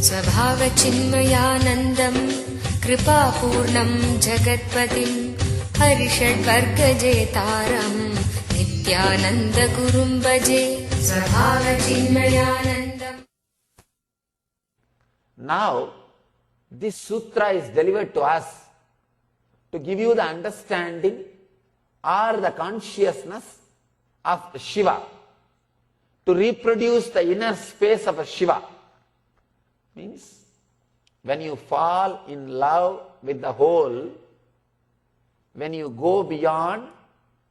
स्वभावचिन्मयानन्दम् कृपापूर्णम् जगत्पतिम् हरिषड्वर्गजेतारम् नित्यानन्दगुरुम् भजे स्वभावचिन्मयानन्दम्. Now, this sutra is delivered to us to give you the understanding or the consciousness of Shiva, to reproduce the inner space of a Shiva. Means, when you fall in love with the whole, when you go beyond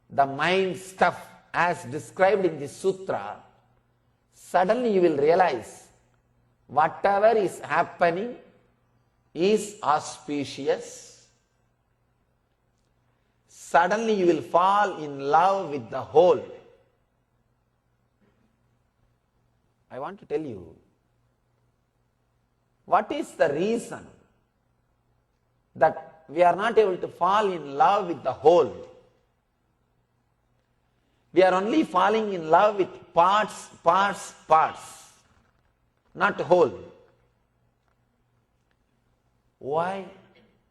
the mind stuff as described in this sutra, suddenly you will realize whatever is happening is auspicious. Suddenly you will fall in love with the whole. I want to tell you, what is the reason that we are not able to fall in love with the whole? We are only falling in love with parts, not whole. Why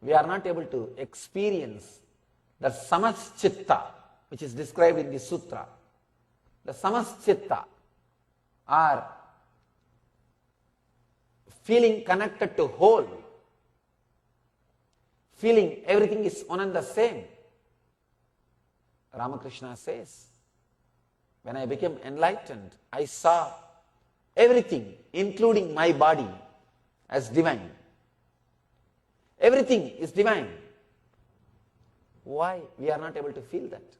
we are not able to experience the samaschitta, which is described in the sutra? The samaschitta, or feeling connected to whole, feeling everything is one and the same. Ramakrishna says, when I became enlightened, I saw everything, including my body, as divine. Everything is divine. Why we are not able to feel that?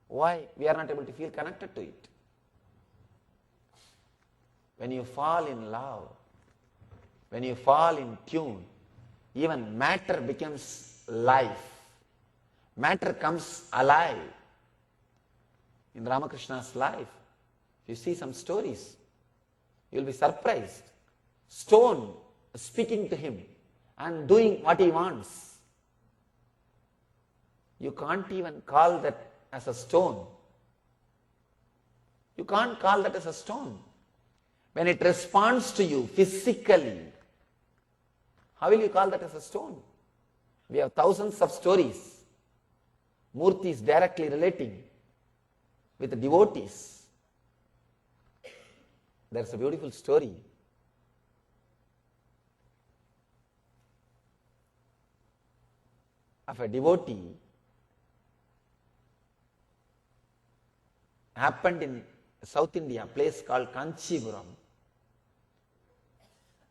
Why we are not able to feel connected to it? When you fall in love, when you fall in tune, even matter becomes life. Matter comes alive. In Ramakrishna's life, if you see some stories, you will be surprised. Stone speaking to him and doing what he wants. You can't even call that as a stone. You can't call that as a stone. When it responds to you physically, how will you call that as a stone? We have thousands of stories, murtis directly relating with the devotees. There's a beautiful story of a devotee happened in South India, a place called Kanchipuram.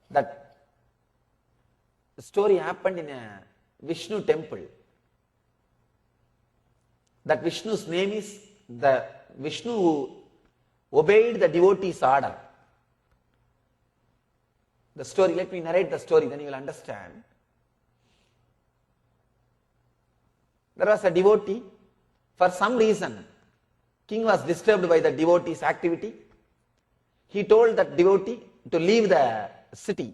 That story happened in a Vishnu temple. That Vishnu's name is the Vishnu who obeyed the devotee's order. The story, let me narrate the story, then you will understand. There was a devotee. For some reason, king was disturbed by the devotee's activity. He told that devotee to leave the city.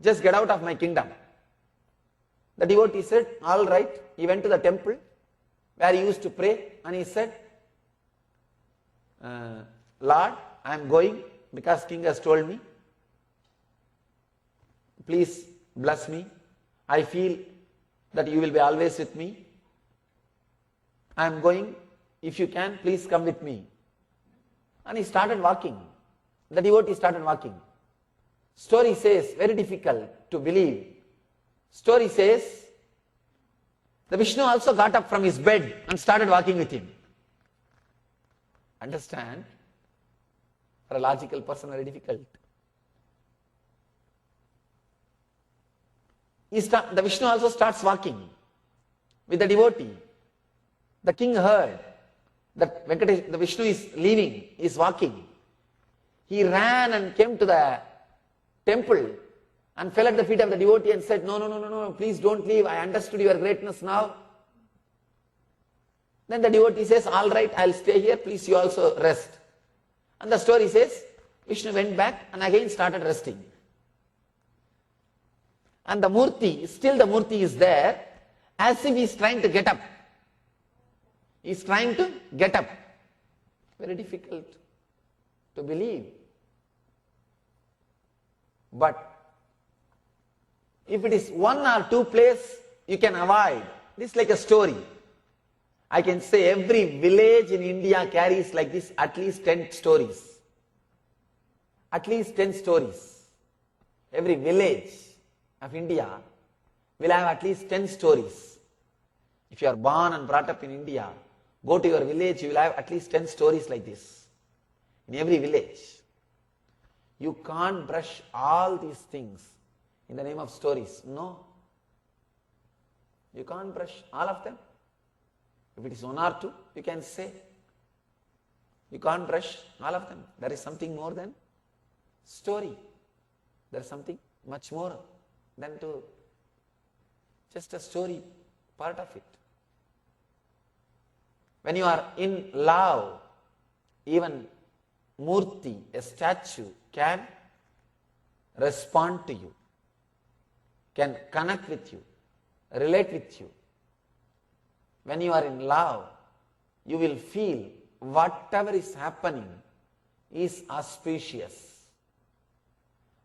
Just get out of my kingdom. The devotee said, all right. He went to the temple where he used to pray, and he said, Lord, I am going because king has told me. Please bless me. I feel that you will be always with me. I am going. If you can, please come with me. And he started walking. The devotee started walking. Story says, very difficult to believe. Story says, the Vishnu also got up from his bed and started walking with him. Understand? For a logical person, very difficult. The Vishnu also starts walking with the devotee. The king heard that the Vishnu is leaving, is walking. He ran and came to the temple and fell at the feet of the devotee and said, no, please don't leave. I understood your greatness now. Then the devotee says, all right, I'll stay here. Please, you also rest. And the story says, Vishnu went back and again started resting. And the murti, still the murti is there, as if he is trying to get up. He is trying to get up. Very difficult to believe. But if it is one or two places, you can avoid. This is like a story. I can say every village in India carries like this at least 10 stories. At least 10 stories. Every village of India will have at least 10 stories. If you are born and brought up in India, go to your village, you will have at least 10 stories like this. In every village. You can't brush all these things in the name of stories. No. You can't brush all of them. If it is one or two, you can say. You can't brush all of them. There is something more than story. There is something much more than to just a story, part of it. When you are in love, even Murti, a statue, can respond to you, can connect with you, relate with you. When you are in love, you will feel whatever is happening is auspicious.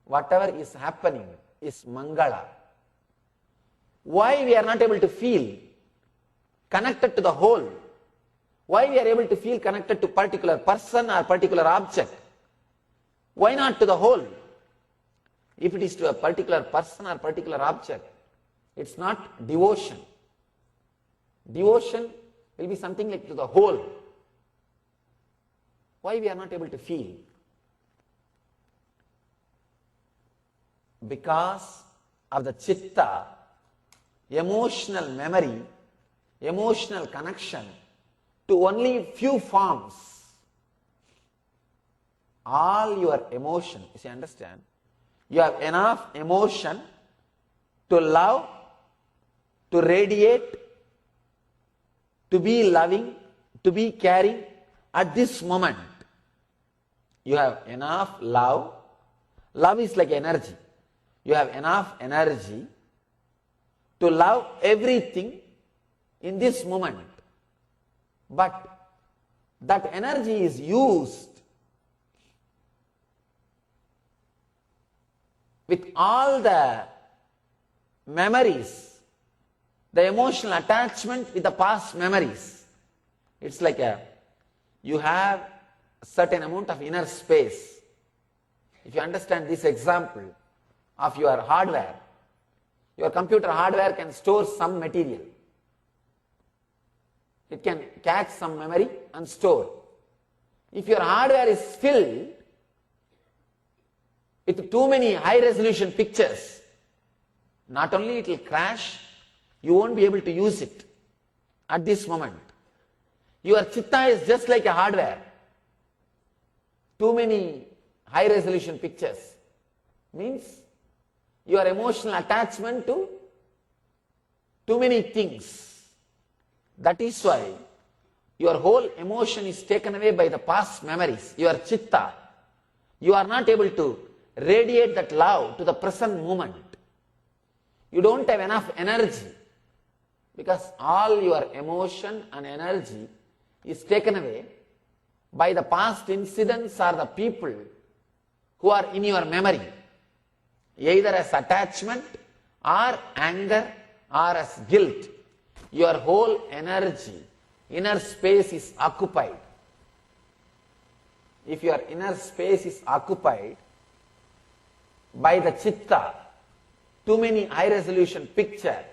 Whatever is happening is Mangala. Why we are not able to feel connected to the whole? Why we are able to feel connected to particular person or particular object? Why not to the whole? If it is to a particular person or particular object, it's not devotion. Devotion will be something like to the whole. Why we are not able to feel? Because of the chitta, emotional memory, emotional connection to only few forms. All your emotion, you understand? You have enough emotion to love, to radiate, to be loving, to be caring at this moment. You have enough love. Love is like energy. You have enough energy to love everything in this moment. But that energy is used with all the memories, the emotional attachment with the past memories. It's like you have a certain amount of inner space. If you understand this example of your hardware, your computer hardware can store some material. It can catch some memory and store. If your hardware is filled with too many high resolution pictures, not only it will crash, you won't be able to use it at this moment. Your chitta is just like a hardware. Too many high resolution pictures means your emotional attachment to too many things. That is why your whole emotion is taken away by the past memories, your chitta. You are not able to radiate that love to the present moment. You don't have enough energy because all your emotion and energy is taken away by the past incidents or the people who are in your memory, either as attachment or anger or as guilt. Your whole energy, inner space is occupied. If your inner space is occupied by the chitta, too many high resolution picture,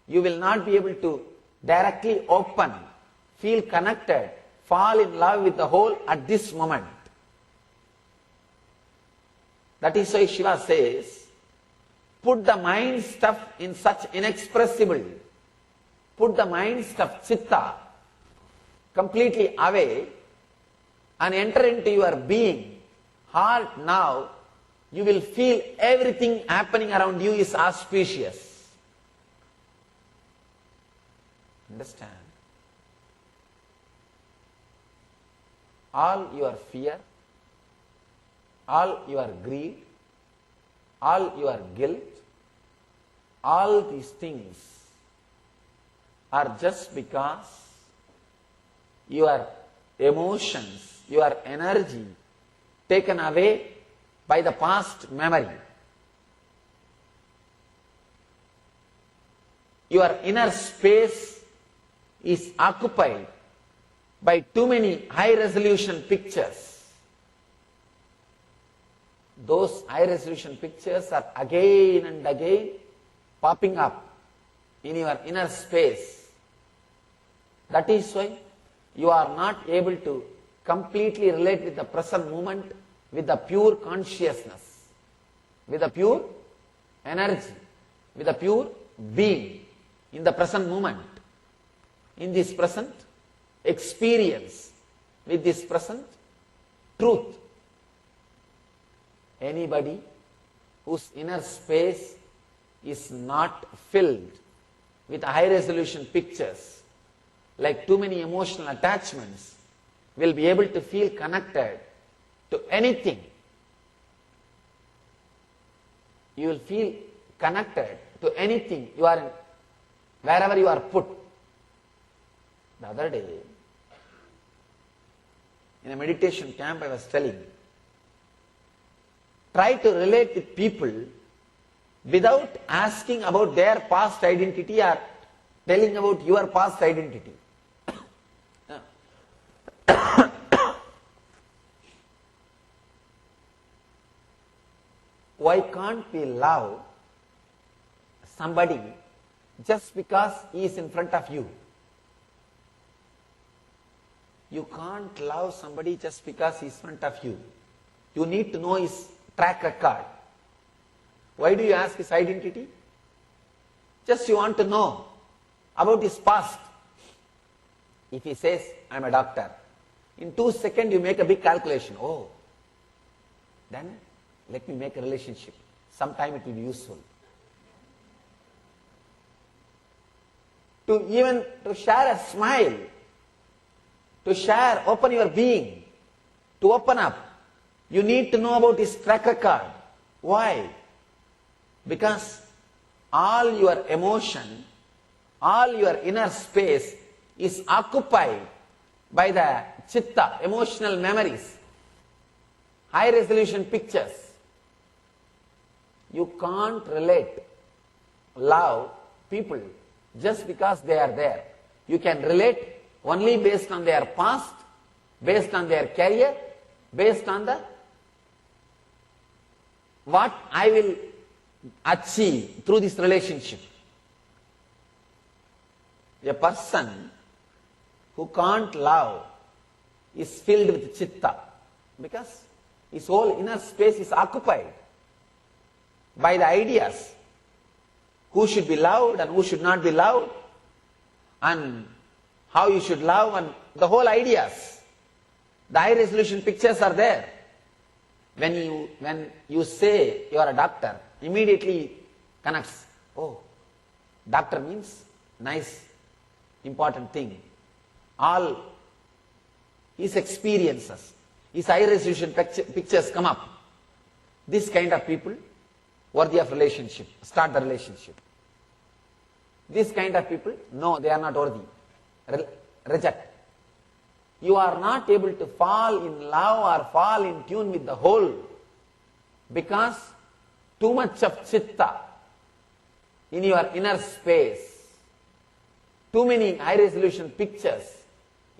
you will not be able to directly open, feel connected, fall in love with the whole at this moment. That is why Shiva says, put the mind stuff in such inexpressible, put the mind stuff, chitta, completely away and enter into your being, heart. Now you will feel everything happening around you is auspicious. Understand? All your fear, all your greed, all your guilt, all these things are just because your emotions, your energy taken away by the past memory. your inner space is occupied by too many high resolution pictures. Those high resolution pictures are again and again popping up in your inner space. That is why you are not able to completely relate with the present moment, with the pure consciousness, with the pure energy, with the pure being in the present moment, in this present experience, with this present truth. Anybody whose inner space is not filled with high resolution pictures, like too many emotional attachments, will be able to feel connected to anything. You will feel connected to anything you are in, wherever you are put. The other day, in a meditation camp, I was telling, try to relate with people without asking about their past identity or telling about your past identity. Why can't we love somebody just because he is in front of you? You can't love somebody just because he is in front of you. You need to know his track record. Why do you ask his identity? Just you want to know about his past. If he says, I am a doctor, in 2 seconds you make a big calculation. Oh, then let me make a relationship. Sometime it will be useful. To share a smile, to share, open your being, to open up, you need to know about his track record. Why? Because all your emotion, all your inner space is occupied by the chitta, emotional memories, high resolution pictures. You can't relate, love people just because they are there. You can relate only based on their past, based on their career, based on the what I will achieve through this relationship. A person who can't love is filled with chitta because his whole inner space is occupied by the ideas who should be loved and who should not be loved, and how you should love, and the whole ideas. The high resolution pictures are there. When you say you are a doctor, immediately connects. Oh, doctor means nice, important thing. All his experiences, his high resolution pictures come up. This kind of people worthy of relationship. Start the relationship. This kind of people, no, they are not worthy. Reject. You are not able to fall in love or fall in tune with the whole because too much of chitta in your inner space, too many high resolution pictures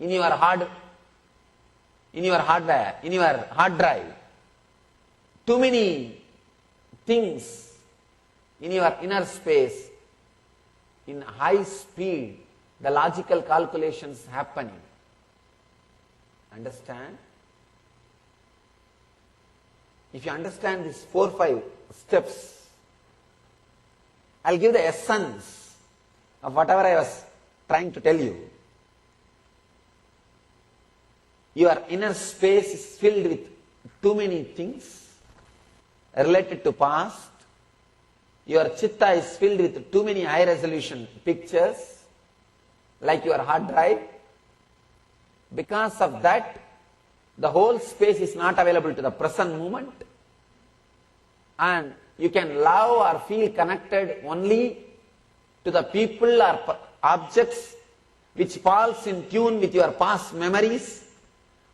in your hardware, in your hard drive, too many things in your inner space, in high speed, the logical calculations happening. Understand? If you understand these 4 or 5 steps, I'll give the essence of whatever I was trying to tell you. Your inner space is filled with too many things related to past. Your chitta is filled with too many high resolution pictures, like your hard drive. Because of that, the whole space is not available to the present moment, and you can love or feel connected only to the people or objects which falls in tune with your past memories,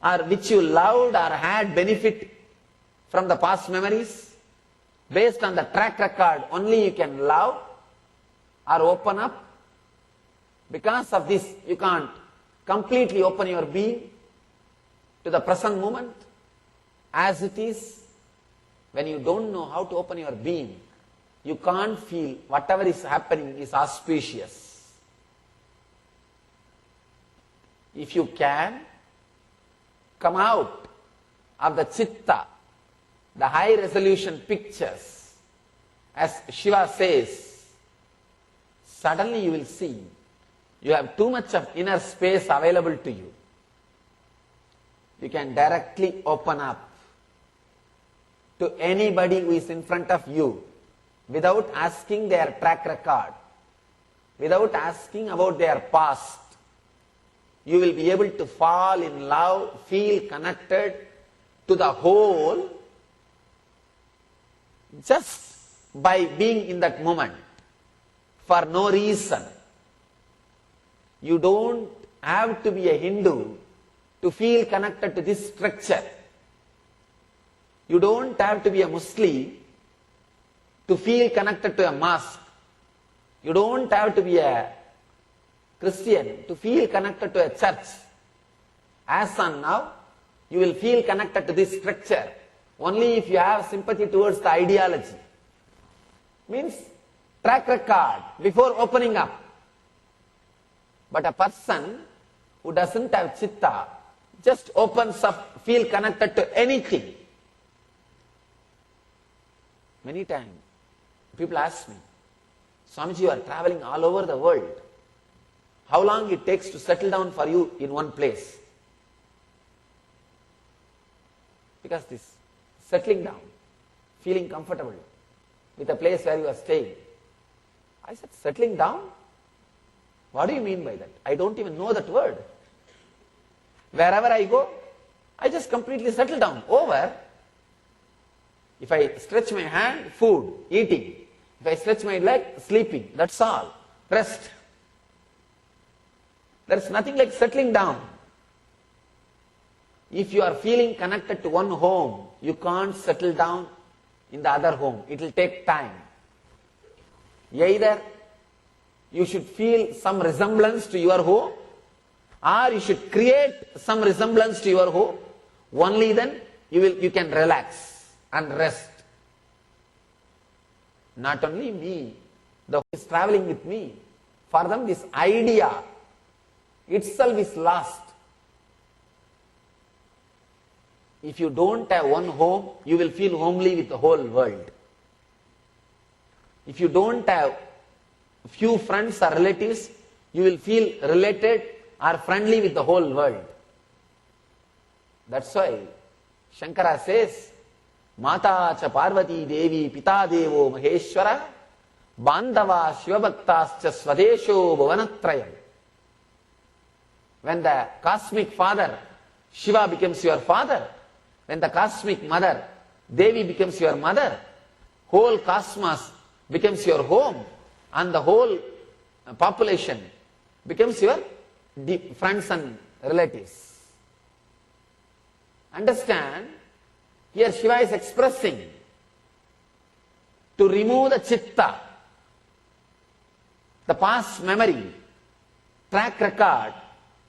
or which you loved or had benefit from the past memories. Based on the track record, only you can love, or open up. Because of this, you can't completely open your being to the present moment as it is. When you don't know how to open your being, you can't feel whatever is happening is auspicious. If you can come out of the chitta, the high resolution pictures, as Shiva says, suddenly you will see you have too much of inner space available to you. You can directly open up to anybody who is in front of you without asking their track record, without asking about their past. You will be able to fall in love, feel connected to the whole just by being in that moment for no reason. You don't have to be a Hindu to feel connected to this structure. You don't have to be a Muslim to feel connected to a mosque. You don't have to be a Christian to feel connected to a church. As on now, you will feel connected to this structure only if you have sympathy towards the ideology. Means track record before opening up. But a person who doesn't have chitta just opens up, feel connected to anything. Many times people ask me, Swamiji, you are traveling all over the world. How long it takes to settle down for you in one place? Because this settling down, feeling comfortable with a place where you are staying. I said, settling down? What do you mean by that? I don't even know that word. Wherever I go, I just completely settle down. Over. If I stretch my hand, food, eating. If I stretch my leg, sleeping. That's all. Rest. There's nothing like settling down. If you are feeling connected to one home, you can't settle down in the other home. It will take time. Either you should feel some resemblance to your home, or you should create some resemblance to your home. Only then you can relax and rest. Not only me, the who is traveling with me. For them, this idea itself is lost. If you don't have one home, you will feel homely with the whole world. If you don't have few friends or relatives, you will feel related or friendly with the whole world. That's why Shankara says, Mata cha Parvati Devi Pita Devo Maheshwara Bandava Shivabhaktascha Swadesho Bhavanatrayam. When the cosmic father Shiva becomes your father, when the cosmic mother Devi becomes your mother, whole cosmos becomes your home, and the whole population becomes your friends and relatives. Understand, here Shiva is expressing to remove the chitta, the past memory, track record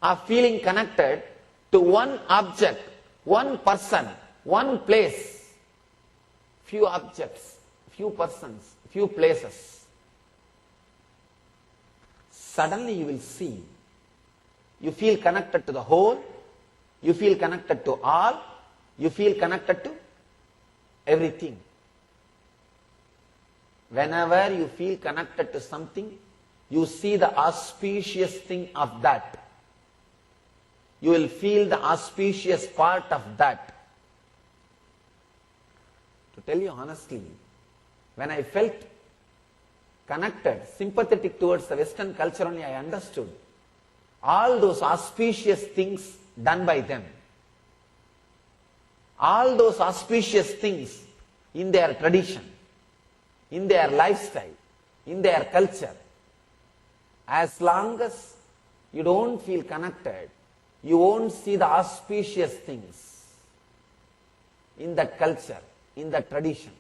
of feeling connected to one object, one person, one place, few objects, few persons, few places. Suddenly you will see, you feel connected to the whole, you feel connected to all, you feel connected to everything. Whenever you feel connected to something, you see the auspicious thing of that. You will feel the auspicious part of that. To tell you honestly, when I felt connected, sympathetic towards the Western culture only, I understood all those auspicious things done by them. All those auspicious things in their tradition, in their lifestyle, in their culture. As long as you don't feel connected, you won't see the auspicious things in that culture, in that tradition.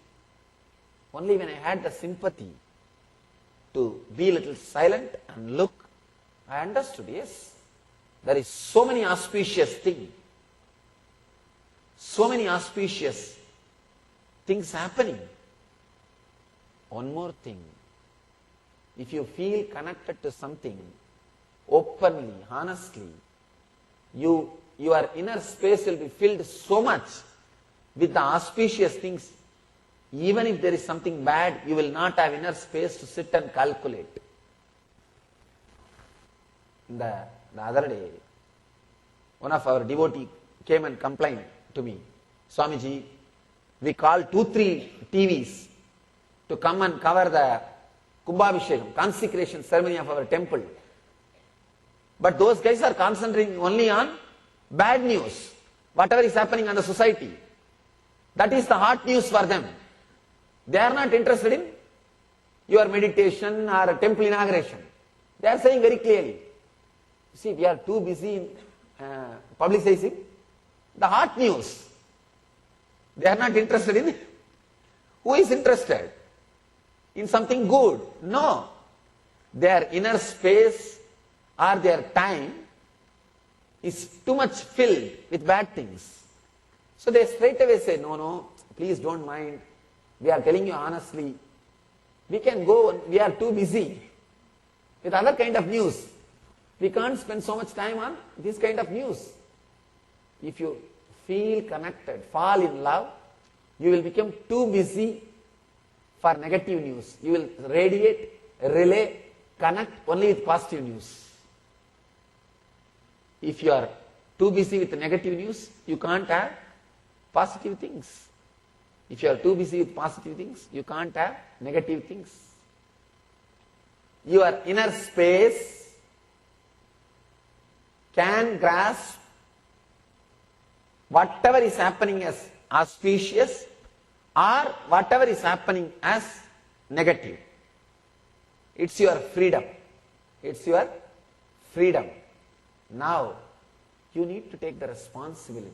Only when I had the sympathy, to be a little silent and look. I understood, yes. There is so many auspicious things. So many auspicious things happening. One more thing. If you feel connected to something openly, honestly, your inner space will be filled so much with the auspicious things. Even if there is something bad, you will not have inner space to sit and calculate. The other day, one of our devotees came and complained to me, Swamiji, we called 2-3 TVs to come and cover the Kumbhabhishekam, consecration ceremony of our temple. But those guys are concentrating only on bad news, whatever is happening in the society. That is the hot news for them. They are not interested in your meditation or temple inauguration. They are saying very clearly. See, we are too busy in publicizing the hot news. They are not interested in it. Who is interested in something good? No. Their inner space or their time is too much filled with bad things. So they straight away say, no, please don't mind. We are telling you honestly. We can go, we are too busy with other kind of news. We can't spend so much time on this kind of news. If you feel connected, fall in love, you will become too busy for negative news. You will radiate, relay, connect only with positive news. If you are too busy with negative news, you can't have positive things. If you are too busy with positive things, you can't have negative things. Your inner space can grasp whatever is happening as auspicious or whatever is happening as negative. It's your freedom. It's your freedom. Now, you need to take the responsibility.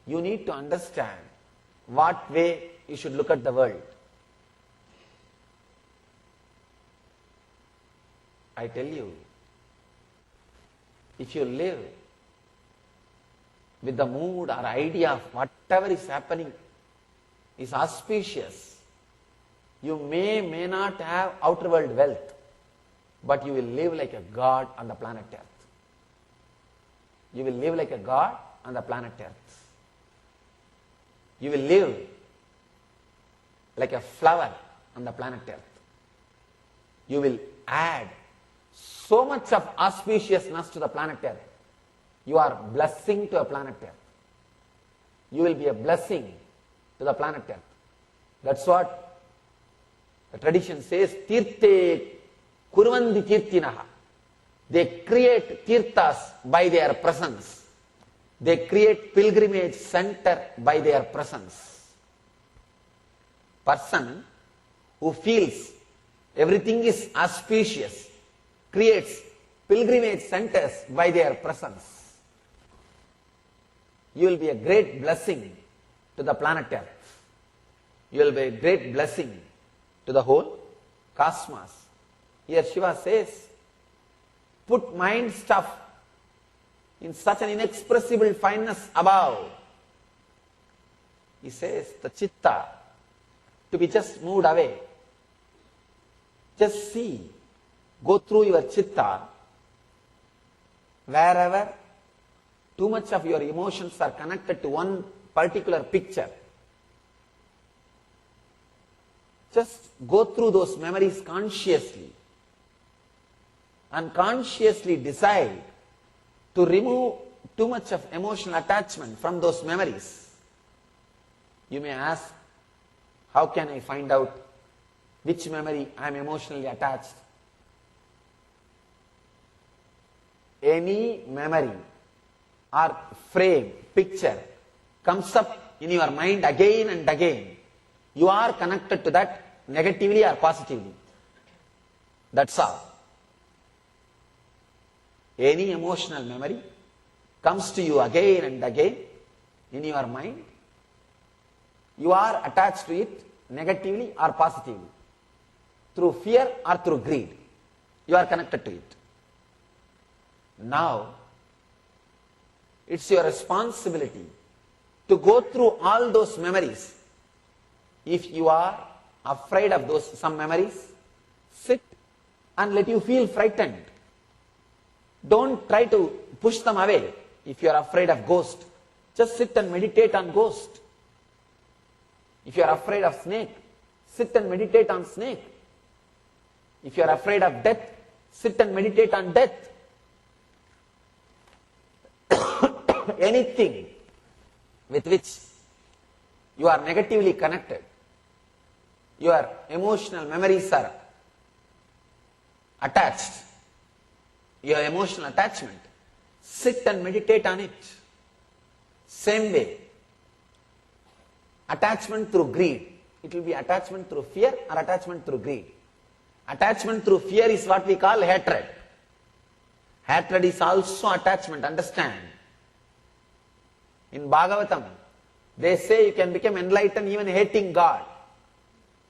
You need to understand what way you should look at the world. I tell you, if you live with the mood or idea of whatever is happening is auspicious, you may not have outer world wealth, but you will live like a god on the planet Earth. You will live like a god on the planet Earth. You will live like a flower on the planet Earth. You will add so much of auspiciousness to the planet Earth. You are blessing to a planet Earth. You will be a blessing to the planet Earth. That's what the tradition says, Tirthe Kurvandi Tirtinaha. They create tirthas by their presence. They create pilgrimage center by their presence. Person who feels everything is auspicious creates pilgrimage centers by their presence. You will be a great blessing to the planet Earth. You will be a great blessing to the whole cosmos. Here Shiva says, put mind stuff in such an inexpressible fineness above. He says, the chitta, to be just moved away. Just see, go through your chitta, wherever too much of your emotions are connected to one particular picture. Just go through those memories consciously and consciously decide to remove too much of emotional attachment from those memories. You may ask, how can I find out which memory I am emotionally attached? Any memory or frame, picture comes up in your mind again and again, you are connected to that negatively or positively. That's all. Any emotional memory comes to you again and again in your mind, you are attached to it negatively or positively. through fear or through greed. You are connected to it. Now, it's your responsibility to go through all those memories. If you are afraid of some memories, sit and let you feel frightened. Don't try to push them away. If you are afraid of ghost, just sit and meditate on ghost. If you are afraid of snake, sit and meditate on snake. If you are afraid of death, sit and meditate on death. Anything with which you are negatively connected, your emotional memories are attached, your emotional attachment, sit and meditate on it. Same way, attachment through greed, it will be attachment through fear or attachment through greed. Attachment through fear is what we call hatred. Hatred is also attachment, understand. In Bhagavatam, they say you can become enlightened even hating God.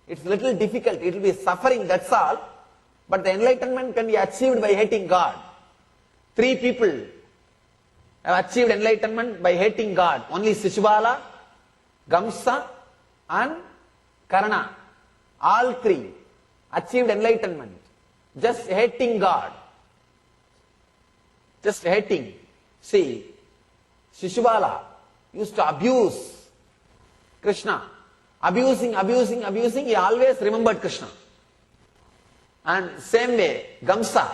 It's little difficult, it will be suffering, that's all. But the enlightenment can be achieved by hating God. 3 people have achieved enlightenment by hating God. Only Shishubala, Gamsa and Karna. All 3 achieved enlightenment. Just hating God. Just hating. See, Shishubala used to abuse Krishna. Abusing, he always remembered Krishna. And same way, Gamsa,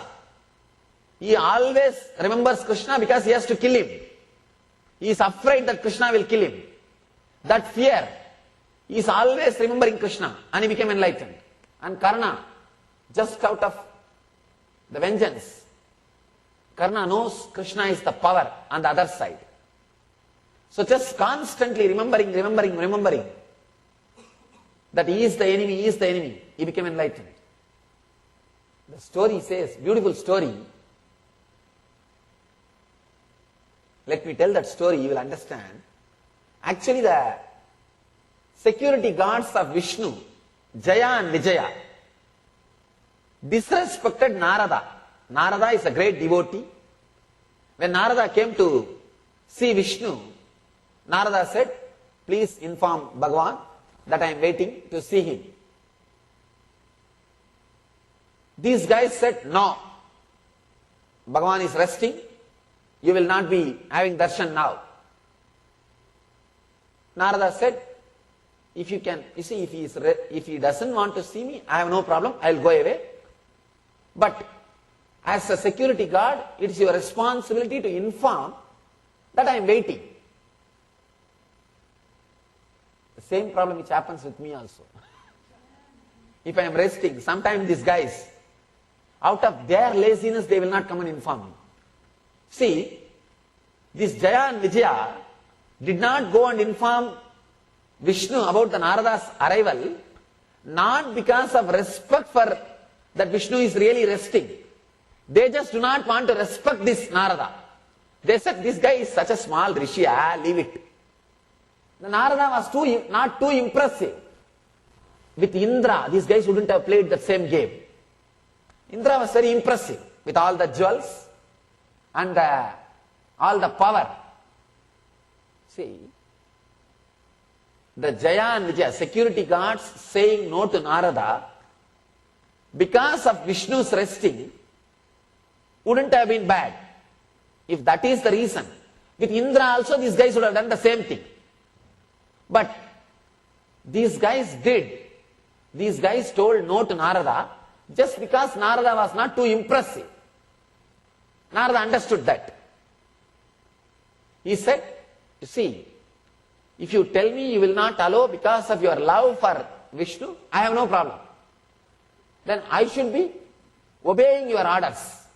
he always remembers Krishna because he has to kill him. He is afraid that Krishna will kill him. That fear, he is always remembering Krishna and he became enlightened. And Karna, just out of the vengeance, Karna knows Krishna is the power on the other side. So just constantly remembering that he is the enemy, he became enlightened. The story says, beautiful story. Let me tell that story, you will understand. Actually, the security guards of Vishnu, Jaya and Vijaya, disrespected Narada. Narada is a great devotee. When Narada came to see Vishnu, Narada said, please inform Bhagavan that I am waiting to see him. These guys said, no, Bhagavan is resting, you will not be having darshan now. Narada said, if you can, you see, if he doesn't want to see me, I have no problem, I will go away. But as a security guard, it is your responsibility to inform that I am waiting. The same problem which happens with me also. If I am resting, sometimes these guys, out of their laziness, they will not come and inform me. See, this Jaya and Vijaya did not go and inform Vishnu about the Narada's arrival, not because of respect for that Vishnu is really resting. They just do not want to respect this Narada. They said, this guy is such a small rishi, leave it. The Narada was not too impressive. With Indra, these guys wouldn't have played the same game. Indra was very impressive with all the jewels and all the power. See, the Jaya and Vijaya, security guards saying no to Narada because of Vishnu's resting wouldn't have been bad. If that is the reason. With Indra also these guys would have done the same thing. But these guys did. These guys told no to Narada just because Narada was not too impressive. Narada understood that. He said, you see, if you tell me you will not allow because of your love for Vishnu, I have no problem. Then I should be obeying your orders.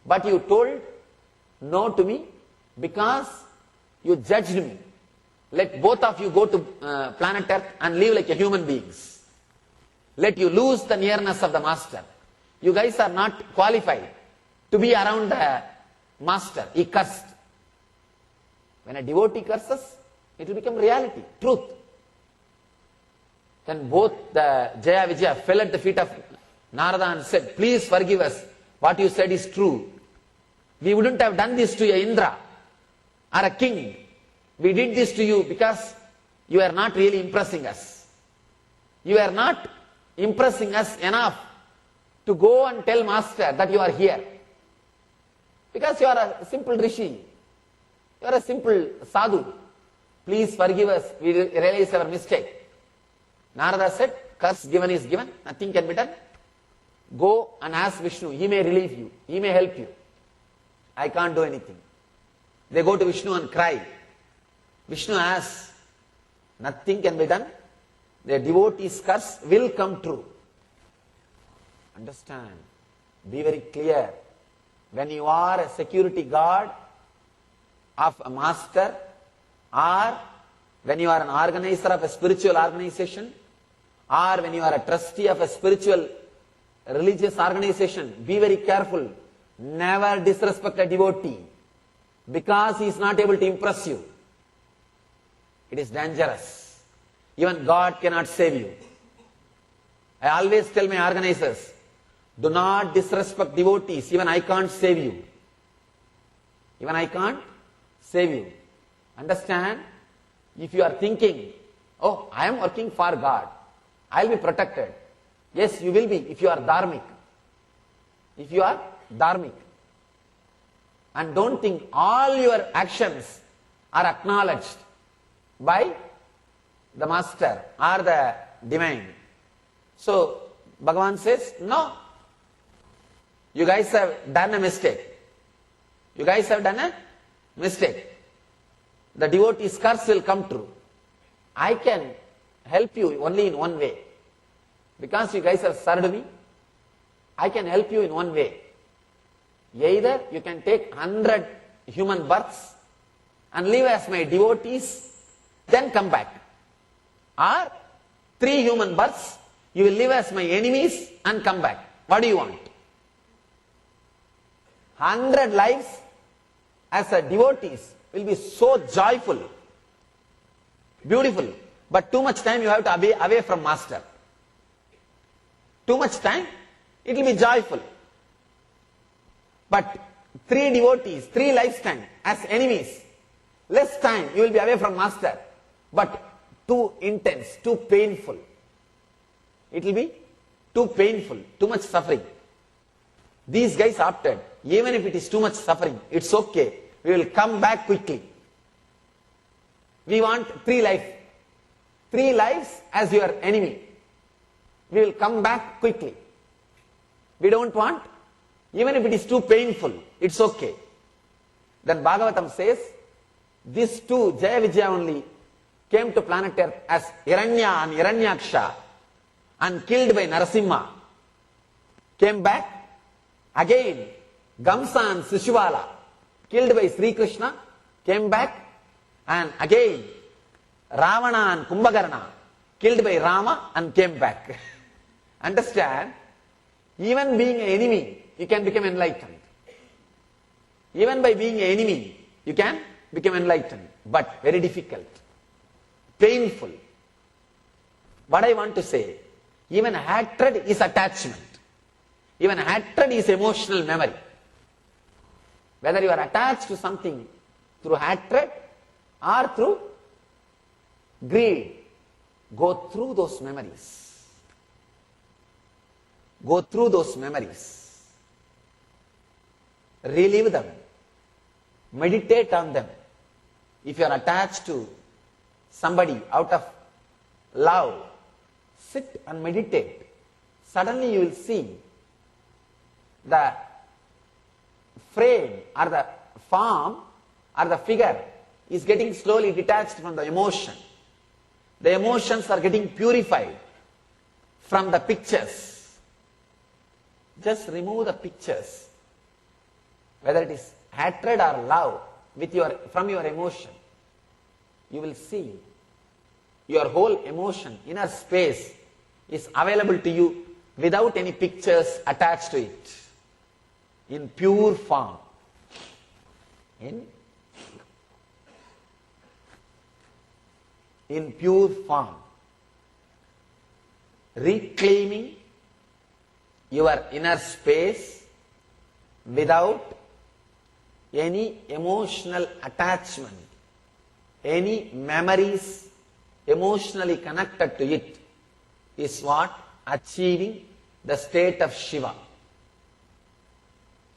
But you told no to me because you judged me. Let both of you go to planet Earth and live like a human beings. Let you lose the nearness of the master. You guys are not qualified to be around the master. He cursed. When a devotee curses, it will become reality, truth. Then both the Jaya Vijaya fell at the feet of Narada said, please forgive us. What you said is true. We wouldn't have done this to Indra or a king. We did this to you because you are not really impressing us. You are not impressing us enough to go and tell master that you are here. Because you are a simple rishi. You are a simple sadhu. Please forgive us. We realize our mistake. Narada said, curse given is given. Nothing can be done. Go and ask Vishnu. He may relieve you. He may help you. I can't do anything. They go to Vishnu and cry. Vishnu asks, nothing can be done. The devotee's curse will come true. Understand. Be very clear. When you are a security guard of a master, or when you are an organizer of a spiritual organization, or when you are a trustee of a spiritual religious organization, be very careful. Never disrespect a devotee because he is not able to impress you. It is dangerous. Even God cannot save you. I always tell my organizers, do not disrespect devotees. Even I can't save you. Even I can't save you. Understand? If you are thinking, oh, I am working for God, I will be protected. Yes, you will be if you are dharmic. If you are dharmic. And don't think all your actions are acknowledged by the master or the divine. So, Bhagavan says, no. You guys have done a mistake. You guys have done a mistake. The devotee's curse will come true. I can help you only in one way. Because you guys have served me, I can help you in one way. Either you can take 100 human births and live as my devotees, then come back. Or 3 human births, you will live as my enemies and come back. What do you want? 100 lives as a devotees will be so joyful, beautiful, but too much time you have to be away from master. Too much time, it will be joyful. But 3 devotees, 3 lifetime as enemies, less time you will be away from master, but too intense, too painful. It will be too painful, too much suffering. These guys opted, even if it is too much suffering, it's okay. We will come back quickly. We want 3 lives. 3 lives as your enemy. We will come back quickly. We don't want, even if it is too painful, it's okay. Then Bhagavatam says, these 2, Jaya Vijaya only, came to planet Earth as Hiranya and Hiranyaksha and killed by Narasimha. Came back. Again, Gamsa and Sishuvala, killed by Sri Krishna, came back. And again, Ravana and Kumbhakarna, killed by Rama and came back. Understand? Even being an enemy, you can become enlightened. Even by being an enemy, you can become enlightened. But very difficult. Painful. What I want to say, even hatred is attachment. Even hatred is emotional memory. Whether you are attached to something through hatred or through greed, go through those memories. Go through those memories. Relive them. Meditate on them. If you are attached to somebody out of love, sit and meditate. Suddenly you will see the frame or the form or the figure is getting slowly detached from the emotion. The emotions are getting purified from the pictures. Just remove the pictures, whether it is hatred or love, from your emotion. You will see your whole emotion, inner space is available to you without any pictures attached to it. In pure form. In pure form. Reclaiming your inner space without any emotional attachment, any memories emotionally connected to it, is what? Achieving the state of Shiva.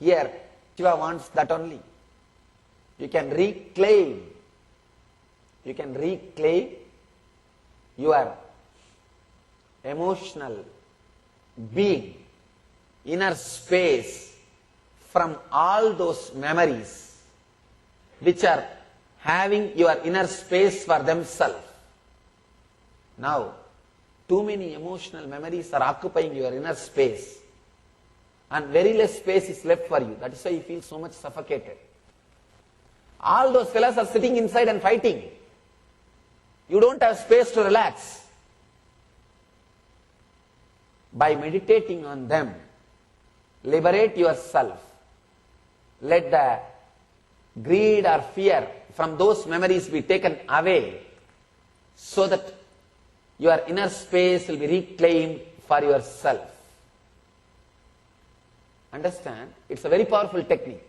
Here, Shiva wants that only. You can reclaim your emotional being, inner space from all those memories which are having your inner space for themselves. Now, too many emotional memories are occupying your inner space and very less space is left for you. That is why you feel so much suffocated. All those fellows are sitting inside and fighting. You don't have space to relax. By meditating on them, liberate yourself. Let the greed or fear from those memories be taken away so that your inner space will be reclaimed for yourself. Understand? It's a very powerful technique.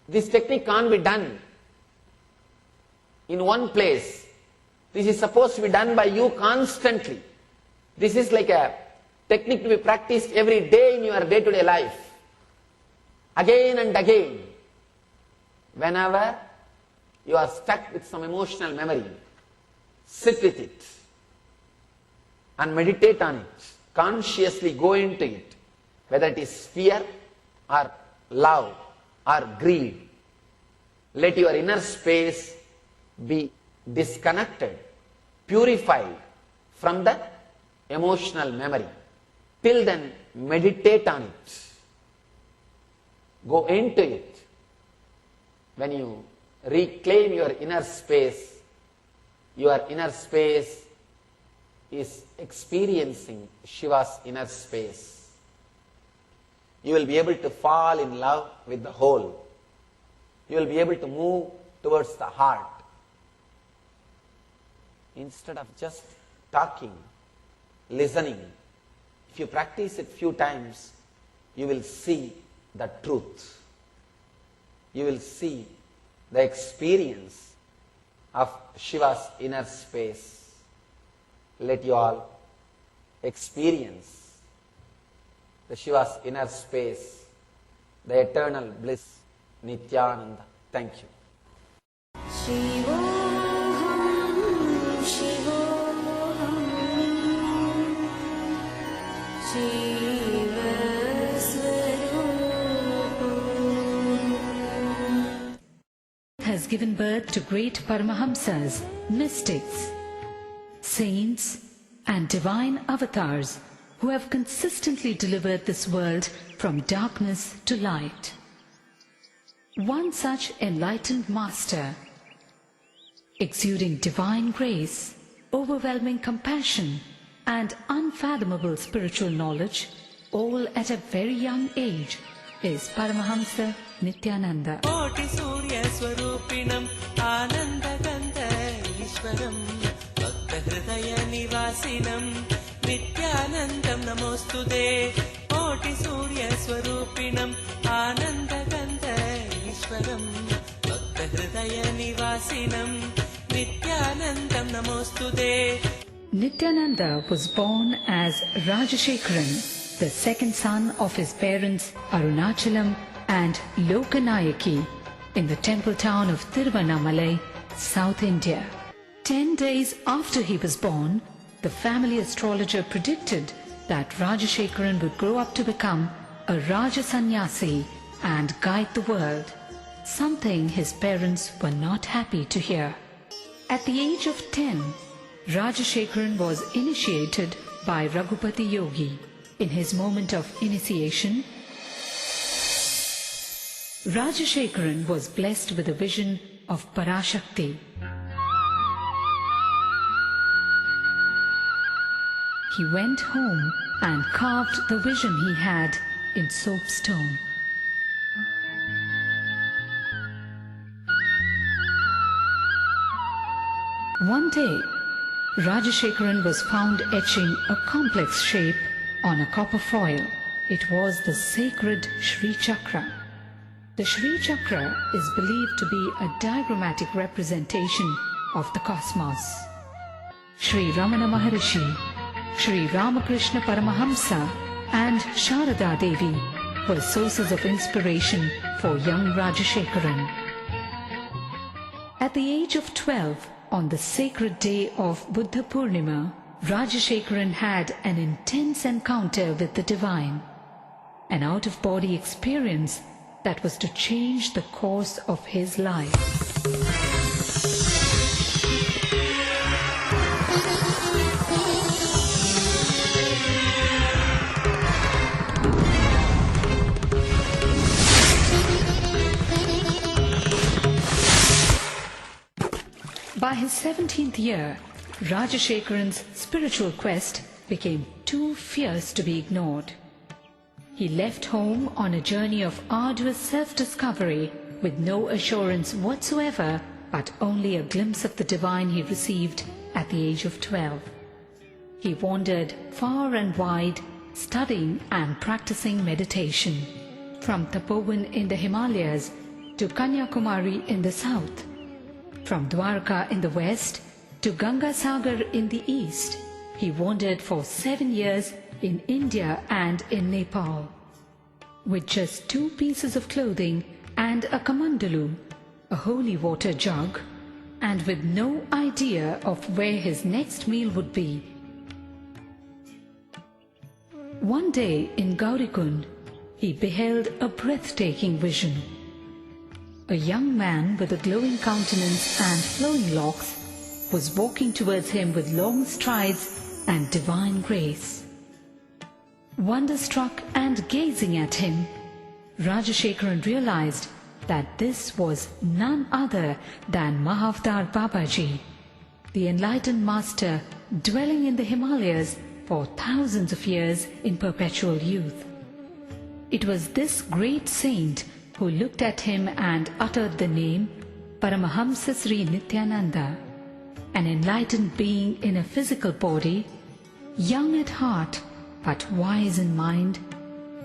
This technique can't be done in one place. This is supposed to be done by you constantly. This is like a technique to be practiced every day in your day-to-day life. Again and again. Whenever you are stuck with some emotional memory, sit with it and meditate on it. Consciously go into it. Whether it is fear or love or greed. Let your inner space be disconnected, purified from the emotional memory. Till then, meditate on it. Go into it. When you reclaim your inner space is experiencing Shiva's inner space. You will be able to fall in love with the whole. You will be able to move towards the heart. Instead of just talking, listening, if you practice it few times, you will see the truth. You will see the experience of Shiva's inner space. Let you all experience the Shiva's inner space, the eternal bliss, Nityananda. Thank you. Shivoham, Shivoham, Shivasvarupam. Has given birth to great Paramahamsas, mystics, saints and divine avatars who have consistently delivered this world from darkness to light. One such enlightened master, exuding divine grace, overwhelming compassion and unfathomable spiritual knowledge, all at a very young age, is Paramahamsa Nityananda. कोटि सूर्य स्वरूपिणं आनन्दगन्ध ईश्वरं भक्त हृदय निवासिनं नित्यानन्दं नमोस्तुते कोटि सूर्य स्वरूपिणं आनन्दगन्ध ईश्वरं भक्त हृदय निवासिनं नित्यानन्दं नमोस्तुते. Nityananda was born as Rajashekharan, the second son of his parents Arunachalam and Lokanayaki in the temple town of Tiruvannamalai, South India. 10 days after he was born, the family astrologer predicted that Rajashekharan would grow up to become a Raja Sannyasi and guide the world, something his parents were not happy to hear. At the age of 10, Rajashekharan was initiated by Raghupati Yogi. In his moment of initiation, Rajashekharan was blessed with a vision of Parashakti. He went home and carved the vision he had in soapstone. One day, Rajashekharan was found etching a complex shape on a copper foil. It was the sacred Shri Chakra. The Shri Chakra is believed to be a diagrammatic representation of the cosmos. Sri Ramana Maharishi, Sri Ramakrishna Paramahamsa and Sharada Devi were sources of inspiration for young Rajashekharan. At the age of 12, on the sacred day of Buddha Purnima, Rajashekharan had an intense encounter with the divine, an out-of-body experience that was to change the course of his life. By his 17th year, Rajashekharan's spiritual quest became too fierce to be ignored. He left home on a journey of arduous self-discovery with no assurance whatsoever, but only a glimpse of the divine he received at the age of 12. He wandered far and wide, studying and practicing meditation, from Tapovan in the Himalayas to Kanyakumari in the south, from Dwarka in the west to Ganga Sagar in the east. He wandered for 7 years in India and in Nepal. With just 2 pieces of clothing and a kamandalu, a holy water jug, and with no idea of where his next meal would be. One day in Gaurikund, he beheld a breathtaking vision. A young man with a glowing countenance and flowing locks was walking towards him with long strides and divine grace. Wonderstruck and gazing at him, Rajashekharan realized that this was none other than Mahavtar Babaji, the enlightened master dwelling in the Himalayas for thousands of years in perpetual youth. It was this great saint who looked at him and uttered the name Paramahamsa Sri Nityananda, an enlightened being in a physical body, young at heart but wise in mind.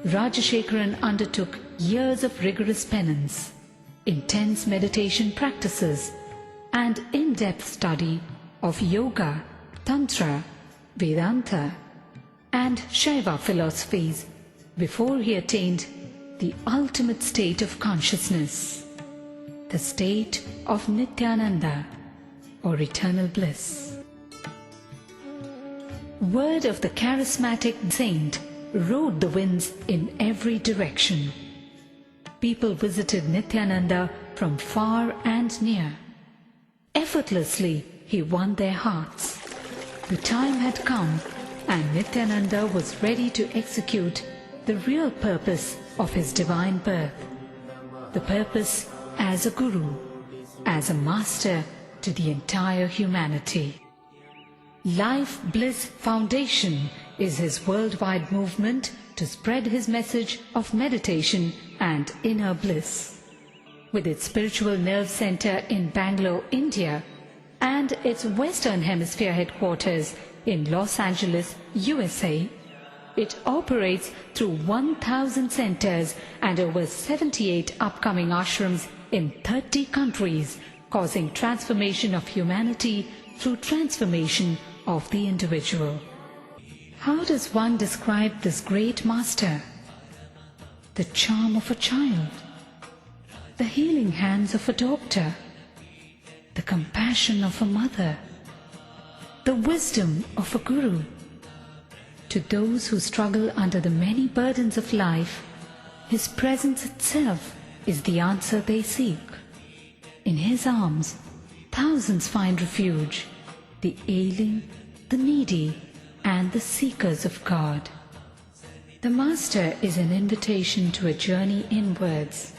Rajashekharan undertook years of rigorous penance, intense meditation practices, and in-depth study of yoga, tantra, Vedanta, and Shaiva philosophies before he attained the ultimate state of consciousness, the state of Nityananda, or eternal bliss. Word of the charismatic saint rode the winds in every direction. People visited Nityananda from far and near. Effortlessly, he won their hearts. The time had come, and Nityananda was ready to execute the real purpose of his divine birth, the purpose as a guru, as a master to the entire humanity. Life Bliss Foundation is his worldwide movement to spread his message of meditation and inner bliss. With its spiritual nerve center in Bangalore, India, and its Western Hemisphere headquarters in Los Angeles, USA, it operates through 1,000 centers and over 78 upcoming ashrams in 30 countries, causing transformation of humanity through transformation of the individual. How does one describe this great master? The charm of a child, the healing hands of a doctor, the compassion of a mother, the wisdom of a guru. To those who struggle under the many burdens of life, his presence itself is the answer they seek. In his arms, thousands find refuge, the ailing, the needy, and the seekers of God. The Master is an invitation to a journey inwards.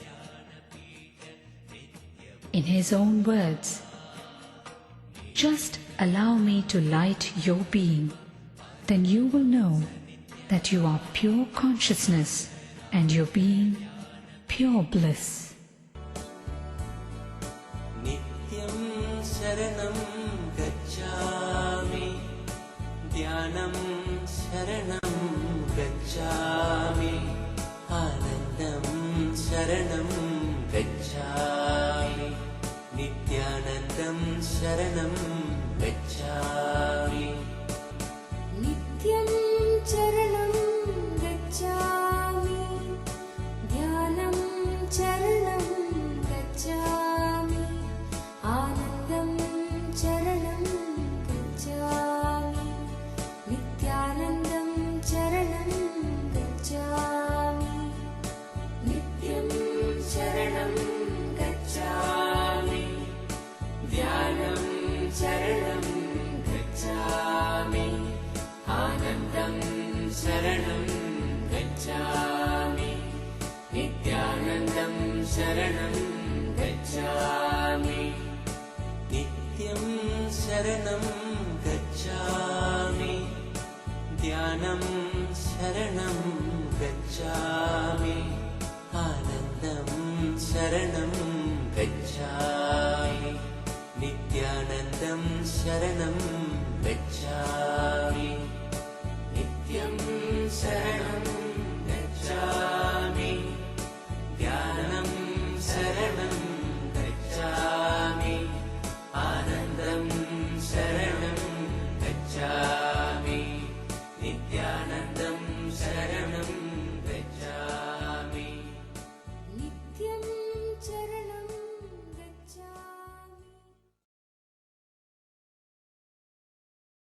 In his own words, "Just allow me to light your being, then you will know that you are pure consciousness and your being pure bliss." Nityam Sharanam Gacchami Dhyanam Sharanam गच्छामि आनन्दं शरणं गच्छामि नित्यानन्दं शरणं गच्छामि नित्यं चरणं गच्छामि ध्यानं चरणं गच्छामि आनन्दं चरणं गच्छामि नित्यानन्दं चरणं गच्छामि नित्यं शरणं गच्छामि ध्यानं शरणं गच्छामि आनन्दं शरणं गच्छामि नित्यानन्दं शरणं गच्छामि नित्यं शरणं गच्छामि ध्यानं शरणं गच्छामि